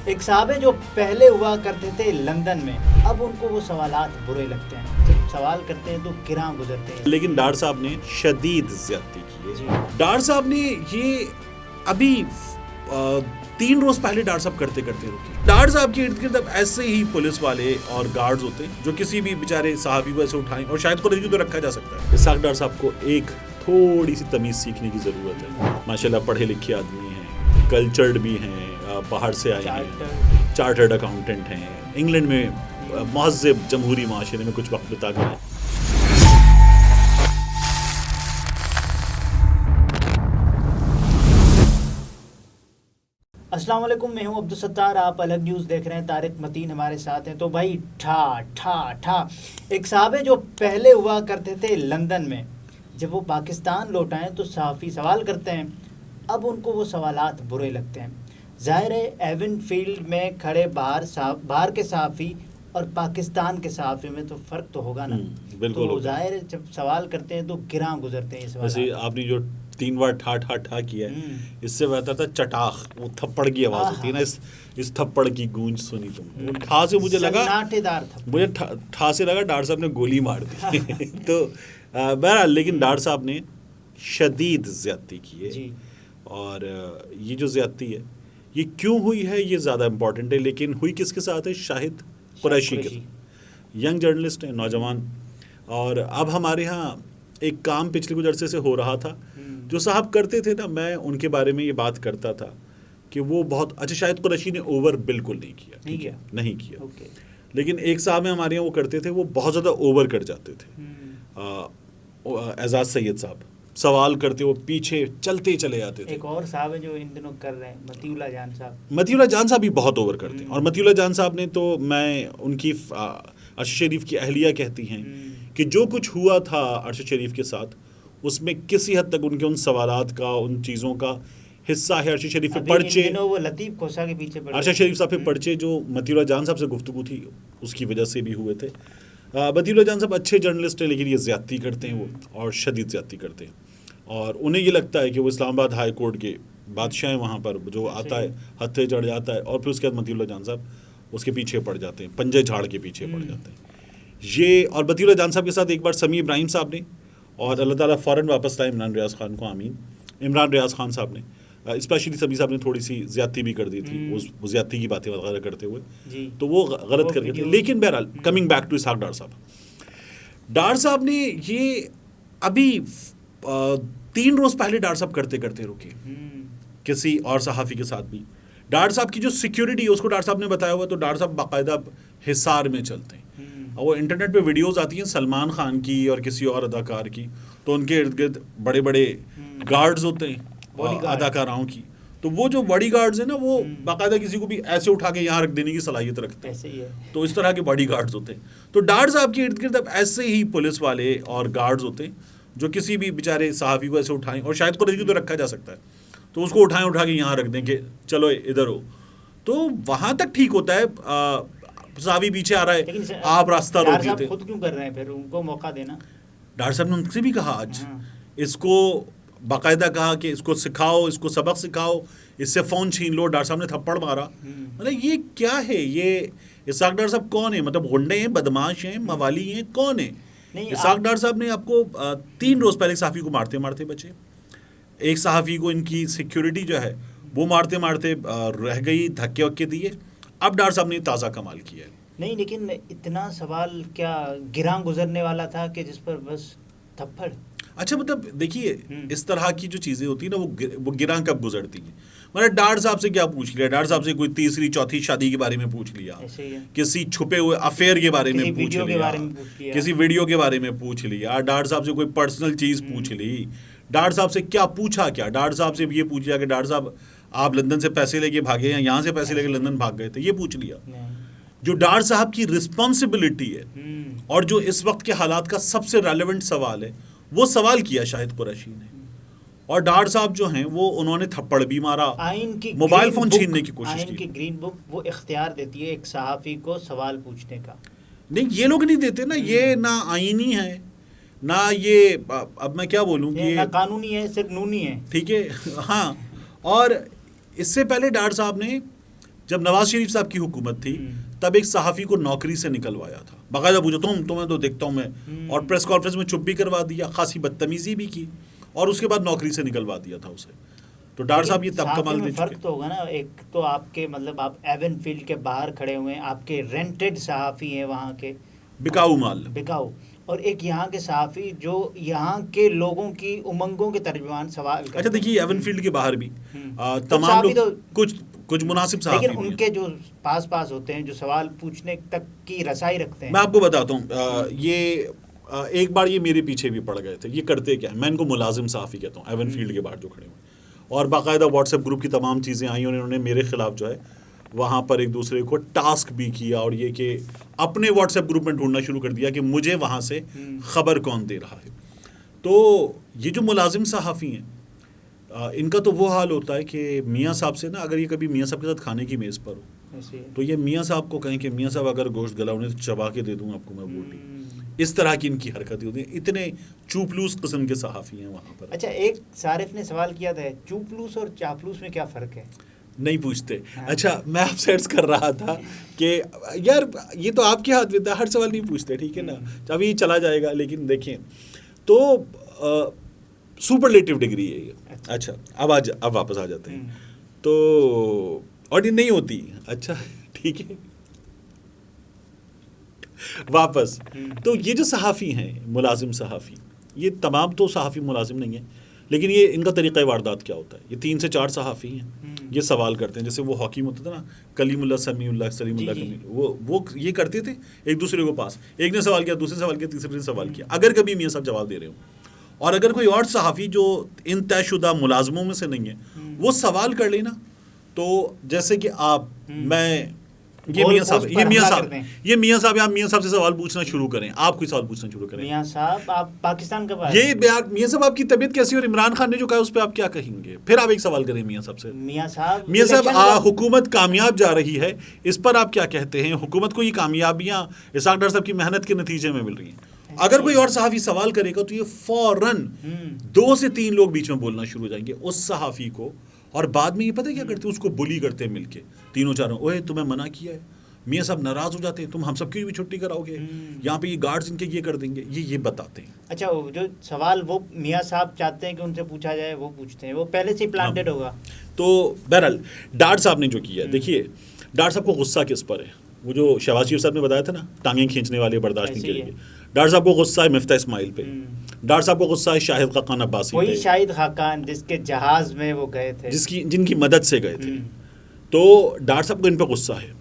ایک صاحب جو پہلے ہوا کرتے تھے لندن میں، اب ان کو وہ سوالات برے لگتے ہیں، جب سوال کرتے ہیں تو گراں گزرتے ہیں۔ لیکن ڈار صاحب نے شدید زیادتی کی ہے۔ جی۔ ڈار صاحب نے یہ ابھی 3 روز پہلے ڈار صاحب کرتے رکے۔ ڈار صاحب کے ارد گرد اب ایسے ہی پولیس والے اور گارڈز ہوتے ہیں جو کسی بھی بیچارے صحافی کو ایسے اٹھائیں، اور شاید قریشی تو رکھا جا سکتا ہے۔ اسحاق ڈار صاحب کو ایک تھوڑی سی تمیز سیکھنے کی ضرورت ہے۔ ماشاءاللہ پڑھے لکھے آدمی ہیں، کلچرڈ بھی ہیں، باہر سے آئے ہیں، چارٹرڈ اکاؤنٹنٹ ہیں، انگلینڈ میں مہذب جمہوری معاشرے میں کچھ وقت بتا کر ہیں۔ السلام علیکم، میں ہوں عبدالستار، آپ الگ نیوز دیکھ رہے ہیں، طارق متین ہمارے ساتھ ہیں۔ تو بھائی ٹھا ایک صاحب جو پہلے ہوا کرتے تھے لندن میں، جب وہ پاکستان لوٹ آئے تو صحافی سوال کرتے ہیں، اب ان کو وہ سوالات برے لگتے ہیں۔ ظاہر ہے ایون فیلڈ میں کھڑے باہر کے صحافی اور پاکستان کے صحافی میں تو فرق تو ہوگا نا، بالکل تو ظاہر ہے جب سوال کرتے ہیں تو گراں گزرتے ہیں۔ ویسے آپ نے جو 3 بار ٹھا کیا ہے، اس سے بہتر تھا چٹاخ، وہ تھپڑ کی آواز ہوتی ہے نا، اس تھپڑ کی گونج سنی تم۔ ٹھا سے مجھے لگا، مجھے ٹھا سے لگا ڈار صاحب نے گولی مار دی۔ تو بہرحال لیکن ڈار صاحب نے شدید زیادتی کی ہے، اور یہ جو زیادتی ہے یہ کیوں ہوئی ہے یہ زیادہ امپورٹنٹ ہے، لیکن ہوئی کس کے ساتھ ہے؟ شاہد قریشی کے ساتھ۔ ینگ جرنلسٹ ہیں، نوجوان، اور اب ہمارے ہاں ایک کام پچھلے کچھ عرصے سے ہو رہا تھا جو صاحب کرتے تھے نا، میں ان کے بارے میں یہ بات کرتا تھا کہ وہ بہت اچھا، شاہد قریشی نے اوور بالکل نہیں کیا، لیکن ایک صاحب ہمارے یہاں وہ کرتے تھے، وہ بہت زیادہ اوور کر جاتے تھے۔ اعزاز سید صاحب سوال کرتے وہ پیچھے چلتے چلے جاتے تھے۔ ایک اور صاحب ہے جو ان دنوں کر رہے ہیں، متی اللہ جان صاحب۔ متی اللہ جان صاحب بھی بہت اوور کرتے ہیں، اور متی اللہ جان صاحب نے تو، میں ان کی ارشد شریف کی اہلیہ کہتی ہیں کہ جو کچھ ہوا تھا ارشد شریف کے ساتھ، اس میں کسی حد تک ان کے ان سوالات کا، ان چیزوں کا حصہ ہے۔ ارشد شریف پہ پرچے، وہ لطیف کھوسا کے پیچھے ارشد شریف صاحب پہ پرچے جو متی اللہ جان صاحب سے گفتگو تھی اس کی وجہ سے بھی ہوئے تھے۔ متی اللہ جان صاحب اچھے جرنلسٹ ہیں، لیکن یہ زیادتی کرتے ہیں وہ، اور شدید زیادتی کرتے ہیں، اور انہیں یہ لگتا ہے کہ وہ اسلام آباد ہائی کورٹ کے بادشاہ ہیں، وہاں پر جو آتا ہے ہتھے چڑھ جاتا ہے، اور پھر اس کے بعد متی اللہ جان صاحب اس کے پیچھے پڑ جاتے ہیں، پنجے جھاڑ کے پیچھے پڑ جاتے ہیں یہ۔ اور متی اللہ جان صاحب کے ساتھ ایک بار سمیع ابراہیم صاحب نے، اور اللہ تعالیٰ فوراً واپس لائے عمران ریاض خان کو، آمین، عمران ریاض خان صاحب نے، اسپیشلی سمیع صاحب نے تھوڑی سی زیادتی بھی کر دی تھی، وہ زیادتی کی باتیں وغیرہ کرتے ہوئے، تو وہ غلط کر گئے تھے۔ لیکن بہرحال coming back to Ishaq Dar صاحب، ڈار صاحب نے یہ ابھی 3 روز پہلے ڈار صاحب کرتے رکے کسی اور صحافی کے ساتھ بھی۔ ڈار صاحب کی جو سیکیورٹی ہے اس کو ڈار صاحب نے بتایا ہوا، تو ڈار صاحب باقاعدہ حصار میں چلتے ہیں، وہ انٹرنیٹ پہ ویڈیوز آتی ہیں سلمان خان کی اور کسی اور اداکار کی، تو ان کے ارد گرد بڑے بڑے گارڈز ہوتے ہیں اداکاراؤں کی، تو وہ جو باڈی گارڈز ہیں نا، وہ باقاعدہ کسی کو بھی ایسے اٹھا کے یہاں رکھ دینے کی صلاحیت رکھتے ہیں، تو اس طرح کے باڈی گارڈز ہوتے ہیں۔ تو ڈار صاحب کے ارد گرد اب ایسے ہی پولیس والے اور گارڈز ہوتے ہیں جو کسی بھی بیچارے صحافی کو ایسے اٹھائیں، اور شاید قریشی تو رکھا جا سکتا ہے، تو اس کو اٹھا کے یہاں رکھ دیں کہ چلو ادھر ہو، تو وہاں تک ٹھیک ہوتا ہے، صحافی پیچھے آ رہا ہے آپ راستہ روک دیتے۔ خود کیوں کر رہے ہیں پھر؟ ان کو موقع دینا۔ ڈار صاحب نے ان سے بھی کہا، آج اس کو باقاعدہ کہا کہ اس کو سکھاؤ، اس کو سبق سکھاؤ، اس سے فون چھین لو۔ ڈار صاحب نے تھپڑ مارا۔ مطلب یہ کیا ہے؟ یہ اسحاق ڈار صاحب کون ہیں؟ مطلب غنڈے ہیں، بدماش ہیں، موالی ہیں، کون ہیں؟ اسحاق ڈار صاحب نے آپ کو 3 روز پہلے صحافی کو مارتے بچے، ایک صحافی کو ان کی سیکیورٹی جو ہے وہ مارتے رہ گئی، دھکے وکے دیے۔ اب ڈار صاحب نے تازہ کمال کیا ہے۔ نہیں، لیکن اتنا سوال کیا گراں گزرنے والا تھا کہ جس پر بس تھپڑ؟ اچھا، مطلب دیکھیے اس طرح کی جو چیزیں ہوتی ہیں نا، وہ گراں کب گزرتی ہیں؟ مطلب ڈار صاحب سے کیا پوچھ لیا؟ ڈار صاحب سے کوئی تیسری چوتھی شادی کے بارے میں پوچھ لیا، کسی چھپے ہوئے افیئر کے بارے میں پوچھ لیا، کسی ویڈیو کے بارے میں پوچھ لیا، ڈار صاحب سے کوئی پرسنل چیز پوچھ لی، ڈار صاحب سے کیا پوچھا؟ کیا ڈار صاحب سے یہ پوچھ لیا کہ ڈار صاحب آپ لندن سے پیسے لے کے بھاگے یا یہاں سے پیسے لے کے لندن بھاگ گئے تھے؟ یہ پوچھ لیا؟ جو ڈار صاحب کی رسپانسبلٹی ہے اور جو اس وقت کے حالات کا سب سے ریلیونٹ سوال ہے، وہ سوال کیا شاہد قریشی نے، اور ڈار صاحب جو ہیں وہ انہوں نے تھپڑ بھی مارا، موبائل فون چھیننے کی کوشش کی۔ آئین کی گرین بک وہ اختیار دیتی ہے ایک صحافی کو سوال پوچھنے کا۔ نہیں، یہ لوگ نہیں دیتے نا، یہ نہ آئینی ہے، نہ یہ، اب میں کیا بولوں کہ نہ قانونی ہے، صرف نونی ہے، ٹھیک ہے، ہاں۔ اور اس سے پہلے ڈار صاحب نے جب نواز شریف صاحب کی حکومت تھی تب ایک صحافی کو نوکری سے نکلوایا تھا، باقاعدہ پوچھا تمہیں تو دیکھتا ہوں میں، اور پریس کانفرنس میں چپ بھی کروا دیا، خاصی بدتمیزی بھی کی، اور اس کے بعد نوکری سے نکلوا دیا تھا اسے. تو ڈاکٹر صاحب یہ تب کمال دے چکے. فرق تو ہوگا نا، ایک تو آپ کے مطلب آپ ایون فیلڈ کے باہر کھڑے ہوئے ہیں، آپ کے رینٹڈ صحافی ہیں وہاں کے، بکاؤ مال بکاؤ، اور ایک یہاں کے صحافی جو یہاں کے لوگوں کی امنگوں کے ترجمان سوال کرتے ہیں. اچھا دیکھیے ایون فیلڈ کے باہر بھی تمام لوگ کچھ مناسب صحافی، لیکن ان کے جو پاس ہوتے ہیں جو سوال پوچھنے تک کی رسائی رکھتے ہیں. میں آپ کو بتاتا ہوں، یہ ایک بار یہ میرے پیچھے بھی پڑ گئے تھے. یہ کرتے کیا ہے، میں ان کو ملازم صحافی کہتا ہوں ایون فیلڈ کے باہر جو کھڑے ہوئے، اور باقاعدہ واٹس ایپ گروپ کی تمام چیزیں آئیں، انہوں نے میرے خلاف جو ہے وہاں پر ایک دوسرے کو ٹاسک بھی کیا، اور یہ کہ اپنے واٹس ایپ گروپ میں ڈھونڈنا شروع کر دیا کہ مجھے وہاں سے خبر کون دے رہا ہے. تو یہ جو ملازم صحافی ہیں ان کا تو وہ حال ہوتا ہے کہ میاں صاحب سے نا، اگر یہ کبھی میاں صاحب کے ساتھ کھانے کی میز پر ہو تو یہ میاں صاحب کو کہیں کہ میاں صاحب اگر گوشت گلا انہیں تو چبا کے دے دوں آپ کو میں بوٹی. اس طرح کی ان کی حرکتیں ہوتی ہیں. اتنے چوپلوس قسم کے صحافی ہیں وہاں پر. اچھا ایک صارف نے سوال کیا تھا، چوپلوس اور چاپلوس میں کیا فرق ہے؟ نہیں پوچھتے. اچھا میں آپ سے عرض کر رہا تھا کہ یار یہ تو آپ کے ہاتھ میں تھا، ہر سوال نہیں پوچھتے، ٹھیک ہے نا، ابھی چلا جائے گا. لیکن دیکھیں تو سپرلیٹو ڈگری ہے یہ. اچھا اب واپس آ جاتے ہیں. تو اور یہ نہیں ہوتی. اچھا ٹھیک ہے واپس. تو یہ جو صحافی ہیں ملازم صحافی، یہ تمام تو صحافی ملازم نہیں ہیں، لیکن یہ ان کا طریقہ واردات کیا ہوتا ہے. یہ 3 سے 4 صحافی ہیں، یہ سوال کرتے ہیں. جیسے وہ ہاکی میں ہوتا تھا نا، کلیم اللہ سمیع اللہ سلیم اللہ کلیم، وہ یہ کرتے تھے ایک دوسرے کو پاس، ایک نے سوال کیا، دوسرے سوال کیا، تیسرے نے سوال کیا. اگر کبھی میاں صاحب جواب دے رہے ہوں اور اگر کوئی اور صحافی جو ان طے شدہ ملازموں میں سے نہیں ہے وہ سوال کر لینا، تو جیسے کہ آپ میں یہ میاں صاحب آپ میاں صاحب سے سوال پوچھنا شروع کریں، آپ کوئی سوال پوچھنا شروع کریں. میاں صاحب آپ پاکستان کب آئے؟ یہ میاں صاحب آپ کی طبیعت کیسی، اور عمران خان نے جو کہا اس پہ آپ کیا کہیں گے؟ پھر آپ ایک سوال کریں میاں صاحب سے، میاں صاحب حکومت کامیاب جا رہی ہے، اس پر آپ کیا کہتے ہیں؟ حکومت کو یہ کامیابیاں اسحاق ڈار صاحب کی محنت کے نتیجے میں مل رہی ہیں. اگر کوئی اور صحافی سوال کرے گا تو یہ فوراً 2 سے 3 لوگ بیچ میں بولنا شروع ہو جائیں گے اس صحافی کو، اور بعد میں یہ پتہ کیا کرتے ہیں، اس کو بلی کرتے ہیں مل کے 3-4. اوے تمہیں منع کیا ہے. میاں صاحب ناراض ہو جاتے ہیں، تم ہم سب کی بھی چھٹی کراؤ گے، یہاں پہ یہ گارڈز ان کے یہ کر دیں گے، یہ بتاتے ہیں. اچھا جو سوال وہ میاں صاحب چاہتے ہیں کہ ان سے پوچھا جائے وہ پوچھتے ہیں، وہ پہلے سے ہی پلانٹڈ ہوگا. تو بہرحال ڈاٹ صاحب نے جو کیا، دیکھیے ڈاٹ صاحب کو غصہ کس پر ہے؟ وہ جو شہباز شریف صاحب نے بتایا تھا نا، ٹانگیں کھینچنے والے برداشت نہیں کریں گے. ڈاٹ صاحب کو غصہ ہے مفتاح اسماعیل پہ، ڈاٹ صاحب کو غصہ ہے شاہد خاقان عباسی پہ، وہی شاہد خاقان جس کے جہاز میں وہ گئے تھے، جن کی مدد سے گئے تھے. تو ڈاٹ صاحب کو ان پہ غصہ ہے،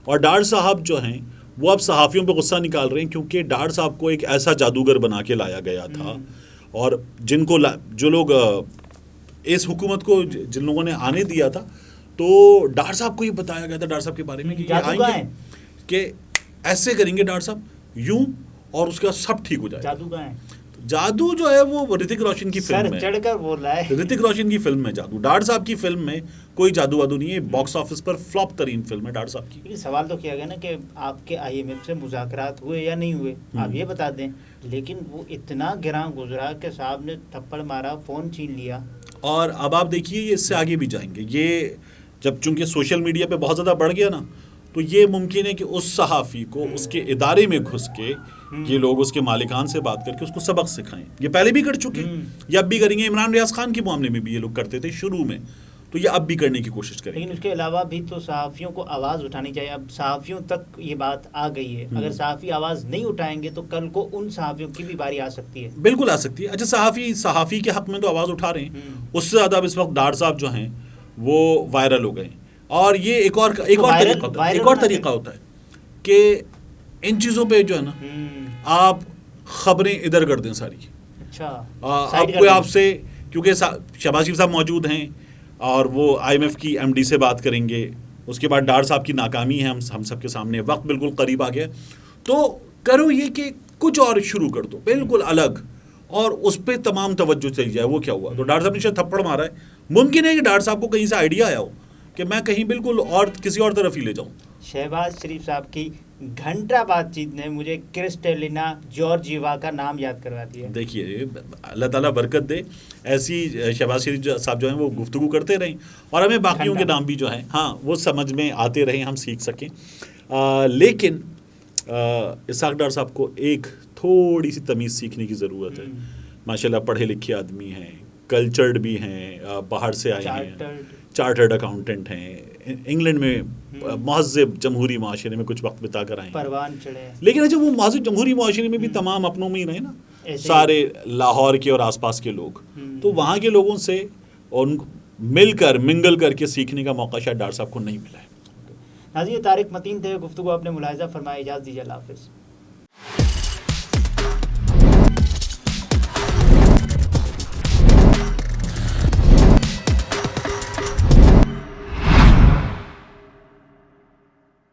اور ڈاٹ صاحب جو ہیں وہ اب صحافیوں پہ غصہ نکال رہے ہیں، کیونکہ ڈاٹ صاحب کو ایک ایسا جادوگر بنا کے لایا گیا تھا، اور جو لوگ اس حکومت کو جن لوگوں نے آنے دیا تھا، تو ڈاٹ صاحب کو یہ بتایا گیا تھا ڈاٹ صاحب کے بارے میں کہ یہ آئیں گے کہ ایسے کریں گے ڈاٹ صاحب یوں، اور اس کا سب ٹھیک ہو جائے. جادو کا ہے، جادو جو ہے وہ رتک روشن کی فلم میں چڑھ کر بول رہا ہے، رتک روشن کی فلم میں جادو. ڈاٹ صاحب کی فلم میں کوئی جادو وادو نہیں ہے، باکس آفس پر فلاپ ترین فلم ہے ڈاٹ صاحب کی. سوال تو کیا گیا نا کہ آپ کے IMF سے مذاکرات ہوئے یا نہیں ہوئے، آپ یہ بتا دیں. لیکن وہ اتنا گراں گزرا کہ صاحب نے تھپڑ مارا، فون چھین لیا. اور اب آپ دیکھیے یہ اس سے آگے بھی جائیں گے. یہ جب چونکہ سوشل میڈیا پہ بہت زیادہ بڑھ گیا نا، تو یہ ممکن ہے کہ اس صحافی کو اس کے ادارے میں گھس کے یہ لوگ اس کے مالکان سے بات کر کے اس کو سبق سکھائیں. یہ پہلے بھی کر چکے ہیں، یہ اب بھی کریں گے. عمران ریاض خان کے معاملے میں بھی یہ لوگ کرتے تھے شروع میں، تو یہ اب بھی کرنے کی کوشش کریں. لیکن اس کے علاوہ بھی تو صحافیوں کو آواز اٹھانی چاہیے. اب صحافیوں تک یہ بات آ گئی ہے، اگر صحافی آواز نہیں اٹھائیں گے تو کل کو ان صحافیوں کی بھی باری آ سکتی ہے. بالکل آ سکتی ہے. اچھا صحافی کے حق میں تو آواز اٹھا رہے ہیں، اس سے زیادہ اب اس وقت ڈاٹ صاحب جو ہیں وہ وائرل ہو گئے. اور یہ ایک اور طریقہ ہوتا ہے کہ ان چیزوں پہ جو ہے نا آپ خبریں ادھر کر دیں ساری. اچھا اب کوئی آپ سے، کیونکہ شہباز شریف صاحب موجود ہیں اور وہ IMF کی MD سے بات کریں گے، اس کے بعد ڈاٹ صاحب کی ناکامی ہے ہم سب کے سامنے، وقت بالکل قریب آ گیا، تو کرو یہ کہ کچھ اور شروع کر دو بالکل الگ، اور اس پہ تمام توجہ چلی جائے. وہ کیا ہوا؟ تو ڈاٹ صاحب نے شاید تھپڑ مارا ہے. ممکن ہے کہ ڈاٹ صاحب کو کہیں سے آئیڈیا آیا ہو کہ میں کہیں بالکل اور کسی اور طرف ہی لے جاؤں. شہباز شریف صاحب کی گھنٹہ بات چیت نے مجھے کرسٹیلینا جورجیوا کا نام یاد کروا دیا. دیکھیے اللہ تعالیٰ برکت دے, ایسی شہباز شریف صاحب جو ہیں وہ گفتگو کرتے رہیں اور ہمیں باقیوں کے نام بھی جو ہیں ہاں وہ سمجھ میں آتے رہیں, ہم سیکھ سکیں. لیکن اسحاق ڈار صاحب کو ایک تھوڑی سی تمیز سیکھنے کی ضرورت ہے. ماشاءاللہ پڑھے لکھے آدمی ہیں, کلچرڈ بھی ہیں, باہر سے آئے ہیں, چارٹرڈ اکاؤنٹنٹ ہیں, انگلینڈ میں مہذب جمہوری معاشرے میں کچھ وقت بتا کر آئے پروان چڑھے. لیکن اچھا وہ مہذب جمہوری معاشرے میں بھی تمام اپنوں میں ہی رہے نا, سارے لاہور کے اور آس پاس کے لوگ, تو وہاں کے لوگوں سے ان مل کر منگل کر کے سیکھنے کا موقع شاید ڈار صاحب کو نہیں ملا ہے. ناظرین طارق متین تھے, گفتگو آپ نے ملاحظہ فرمایا. اجازت دیجیے, اللہ حافظ.